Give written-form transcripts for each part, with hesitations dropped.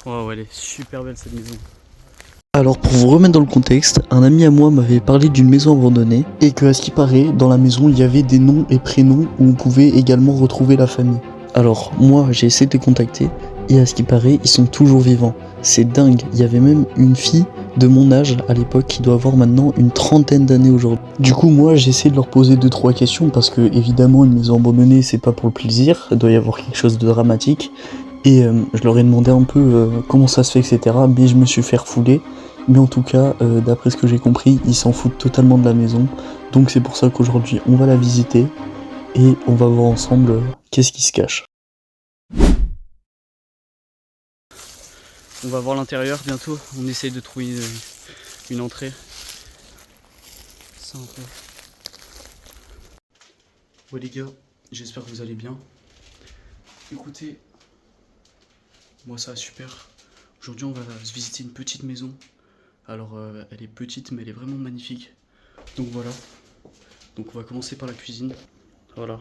Oh ouais, elle est super belle cette maison. Alors pour vous remettre dans le contexte, un ami à moi m'avait parlé d'une maison abandonnée et que à ce qui paraît, dans la maison il y avait des noms et prénoms où on pouvait également retrouver la famille. Alors moi j'ai essayé de les contacter et à ce qui paraît ils sont toujours vivants. C'est dingue, il y avait même une fille de mon âge à l'époque qui doit avoir maintenant une trentaine d'années aujourd'hui. Du coup moi j'ai essayé de leur poser 2-3 questions parce que évidemment une maison abandonnée c'est pas pour le plaisir, il doit y avoir quelque chose de dramatique. Et je leur ai demandé un peu comment ça se fait, etc. Mais je me suis fait refouler. Mais en tout cas, d'après ce que j'ai compris, ils s'en foutent totalement de la maison. Donc c'est pour ça qu'aujourd'hui, on va la visiter et on va voir ensemble qu'est-ce qui se cache. On va voir l'intérieur bientôt. On essaye de trouver une entrée. Ça un peu. Ouais les gars, j'espère que vous allez bien. Écoutez, moi ça va super. Aujourd'hui on va se visiter une petite maison. Alors elle est petite mais elle est vraiment magnifique. Donc voilà. Donc on va commencer par la cuisine. Voilà.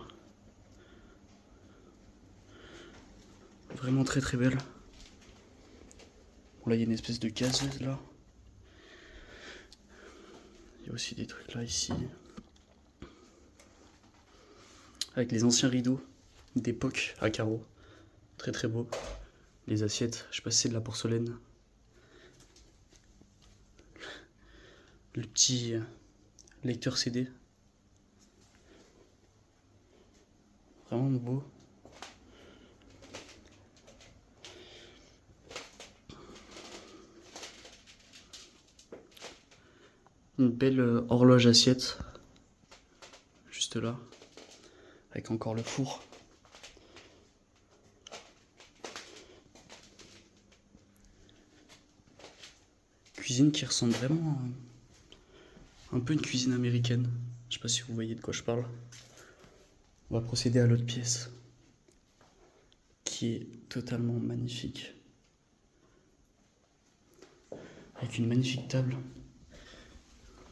Vraiment très très belle. Bon là il y a une espèce de gazeuse là. Il y a aussi des trucs là ici. Avec les anciens rideaux d'époque à carreaux. Très très beau. Les assiettes, je sais pas si c'est de la porcelaine. Le petit lecteur CD. Vraiment beau. Une belle horloge assiette. Juste là. Avec encore le four. Cuisine qui ressemble vraiment à un peu une cuisine américaine. Je sais pas si vous voyez de quoi je parle. On va procéder à l'autre pièce. Qui est totalement magnifique. Avec une magnifique table.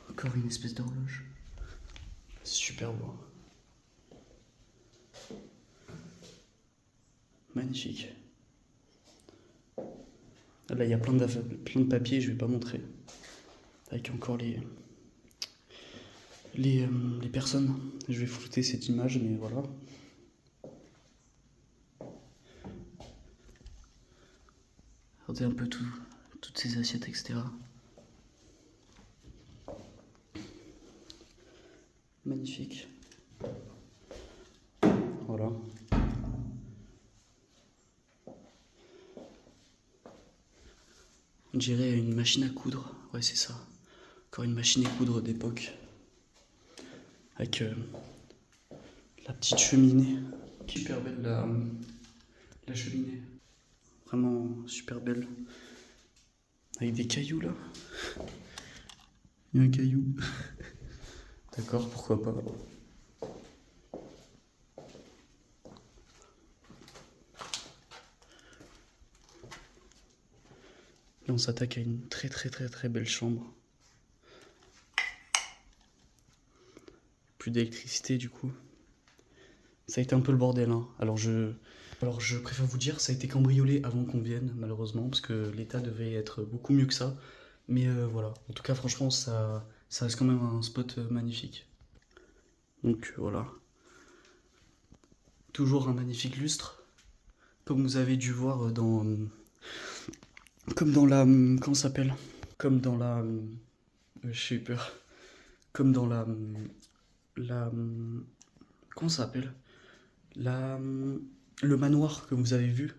Encore une espèce d'horloge. C'est super beau. Magnifique. Là, il y a plein de papiers, je vais pas montrer. Avec encore les personnes. Je vais flouter cette image, mais voilà. Regardez un peu toutes ces assiettes, etc. Magnifique. Voilà. On dirait une machine à coudre. Ouais, c'est ça. Encore une machine à coudre d'époque. Avec la petite cheminée. Super belle la cheminée. Vraiment super belle. Avec des cailloux là. Il y a un caillou. D'accord, pourquoi pas. Là, on s'attaque à une très très très très belle chambre. Plus d'électricité du coup. Ça a été un peu le bordel, hein. Alors je préfère vous dire, ça a été cambriolé avant qu'on vienne, malheureusement, parce que l'état devait être beaucoup mieux que ça. Mais voilà. En tout cas, franchement, ça reste quand même un spot magnifique. Donc voilà. Toujours un magnifique lustre. Comme vous avez dû voir comme dans la. Comment ça s'appelle? Comme dans la. J'ai eu peur. Comme dans la. Comment ça s'appelle? La, le manoir que vous avez vu.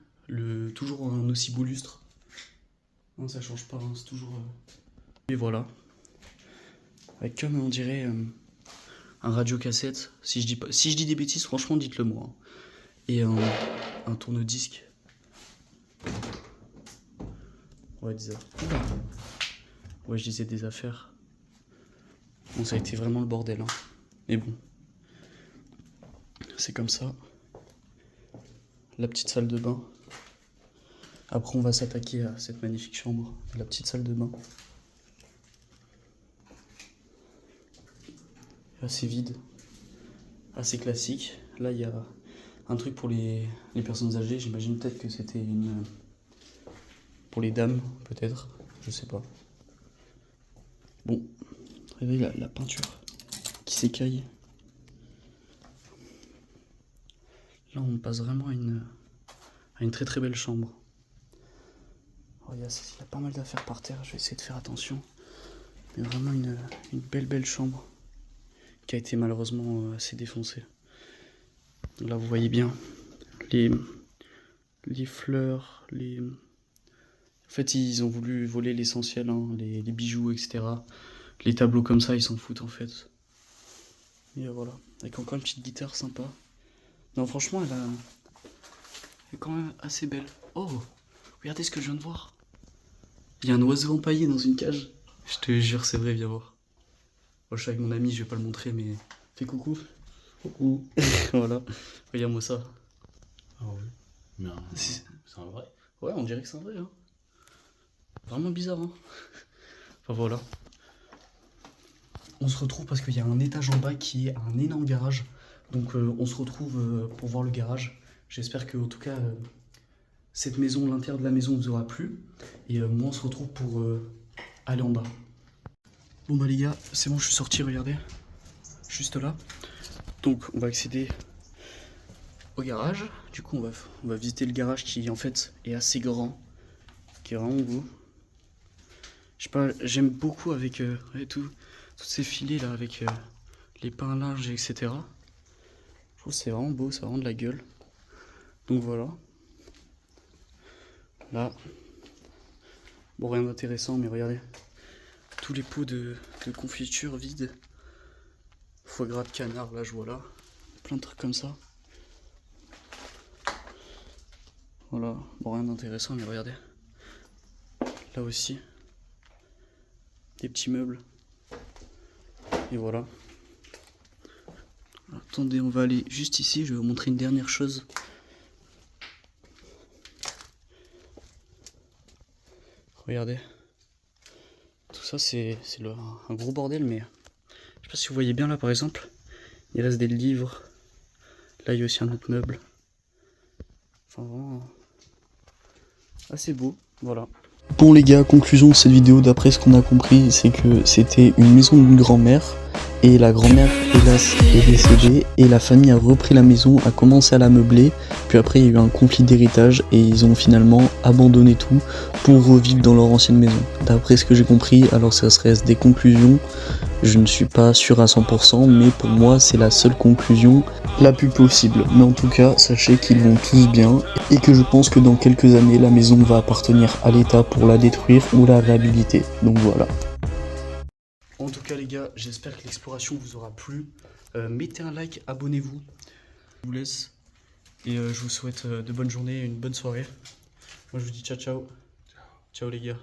Toujours un aussi beau lustre. Non, ça change pas, hein, c'est toujours. Et voilà. Avec comme on dirait un radiocassette. Si je dis des bêtises, franchement, dites-le moi, hein. Et un tourne-disque. Ouais, des affaires. Ouais, je disais des affaires. Bon, ça a été vraiment le bordel, hein. Mais bon, c'est comme ça. La petite salle de bain. Après, on va s'attaquer à cette magnifique chambre, la petite salle de bain. Assez vide, assez classique. Là, il y a un truc pour les personnes âgées. J'imagine peut-être que c'était Pour les dames, peut-être. Je sais pas. Bon, regardez la peinture qui s'écaille. Là, on passe vraiment à une très très belle chambre. Oh, il y a pas mal d'affaires par terre, je vais essayer de faire attention. Mais vraiment une belle chambre qui a été malheureusement assez défoncée. Là, vous voyez bien les fleurs, En fait, ils ont voulu voler l'essentiel, hein, les bijoux, etc. Les tableaux comme ça, ils s'en foutent en fait. Et voilà, avec encore une petite guitare sympa. Non, franchement, elle est quand même assez belle. Oh, regardez ce que je viens de voir. Il y a un oiseau empaillé dans une cage. Je te jure, c'est vrai, viens voir. Moi, je suis avec mon ami, je vais pas le montrer, mais fais coucou. Coucou. Voilà, regarde-moi ça. Ah ouais. Mais C'est un vrai. Ouais, on dirait que c'est un vrai. Hein. Vraiment bizarre. Hein. Enfin voilà. On se retrouve parce qu'il y a un étage en bas qui est un énorme garage. Donc on se retrouve pour voir le garage. J'espère que en tout cas cette maison, l'intérieur de la maison vous aura plu. Et moi on se retrouve pour aller en bas. Bon bah les gars, c'est bon, je suis sorti, regardez. Juste là. Donc on va accéder au garage. Du coup on va visiter le garage qui en fait est assez grand. Qui est vraiment beau. Je sais pas, j'aime beaucoup avec tous ces filets là, avec les pains larges, etc. Je trouve que c'est vraiment beau, ça a vraiment de la gueule. Donc voilà. Là. Bon, rien d'intéressant, mais regardez. Tous les pots de confiture vides. Foie gras de canard, là je vois là. Plein de trucs comme ça. Voilà. Bon, rien d'intéressant, mais regardez. Là aussi. Des petits meubles. Et voilà. Attendez, on va aller juste ici, je vais vous montrer une dernière chose. Regardez. Tout ça c'est un gros bordel, mais je sais pas si vous voyez bien là par exemple. Il reste des livres. Là il y a aussi un autre meuble. Enfin vraiment assez beau, voilà. Bon les gars, conclusion de cette vidéo, d'après ce qu'on a compris, c'est que c'était une maison d'une grand-mère. Et la grand-mère, hélas, est décédée et la famille a repris la maison, a commencé à la meubler. Puis après, il y a eu un conflit d'héritage et ils ont finalement abandonné tout pour revivre dans leur ancienne maison. D'après ce que j'ai compris, alors ça serait des conclusions, je ne suis pas sûr à 100%, mais pour moi, c'est la seule conclusion la plus possible. Mais en tout cas, sachez qu'ils vont tous bien et que je pense que dans quelques années, la maison va appartenir à l'État pour la détruire ou la réhabiliter. Donc voilà. En tout cas les gars, j'espère que l'exploration vous aura plu. Mettez un like, abonnez-vous. Je vous laisse et je vous souhaite de bonnes journées et une bonne soirée. Moi je vous dis ciao ciao. Ciao les gars.